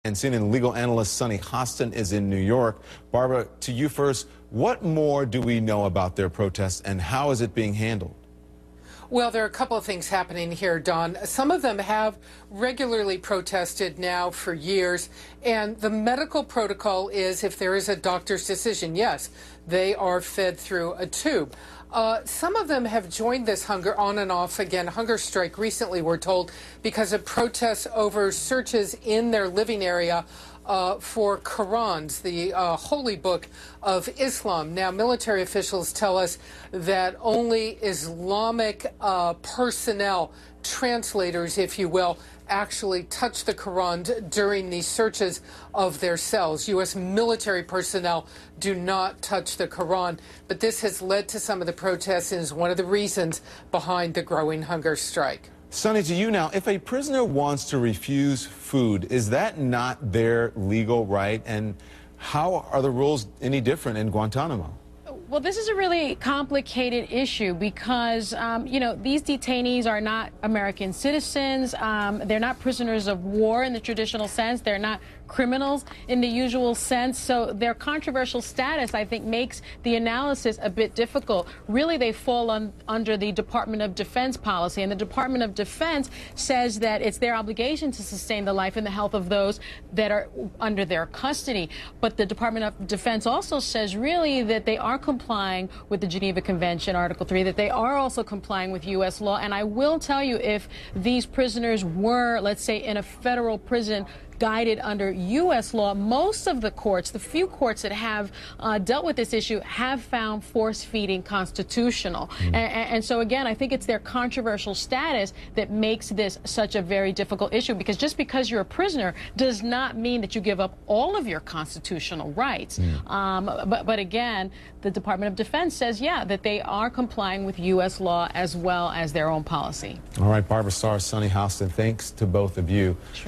And CNN legal analyst Sunny Hostin is in New York. Barbara, to you first, what more do we know about their protests and how is it being handled? Well, there are a couple of things happening here, Don. Some of them have regularly protested now for years, and the medical protocol is if there is a doctor's decision, yes, they are fed through a tube. Some of them have joined this hunger on and off again hunger strike recently, we're told, because of protests over searches in their living area for Qurans, the holy book of Islam. Now, military officials tell us that only Islamic personnel, translators, if you will, actually touch the Quran during these searches of their cells. U.S. military personnel do not touch the Quran. But this has led to some of the protests and is one of the reasons behind the growing hunger strike. Sunny, to you now, if a prisoner wants to refuse food, is that not their legal right? And how are the rules any different in Guantanamo? Well, this is a really complicated issue because, you know, these detainees are not American citizens. They're not prisoners of war in the traditional sense. They're not criminals in the usual sense. So their controversial status, I think, makes the analysis a bit difficult. Really, they fall under the Department of Defense policy. And the Department of Defense says that it's their obligation to sustain the life and the health of those that are under their custody. But the Department of Defense also says, really, that they are complying with the Geneva Convention, Article 3, that they are also complying with U.S. law. And I will tell you, if these prisoners were, let's say, in a federal prison guided under U.S. law, most of the courts, the few courts that have dealt with this issue, have found force-feeding constitutional. And so, again, I think it's their controversial status that makes this such a very difficult issue, because just because you're a prisoner does not mean that you give up all of your constitutional rights. But again, the Department of Defense says, yeah, that they are complying with U.S. law as well as their own policy. All right, Barbara Starr, Sunny Hostin, thanks to both of you. Sure.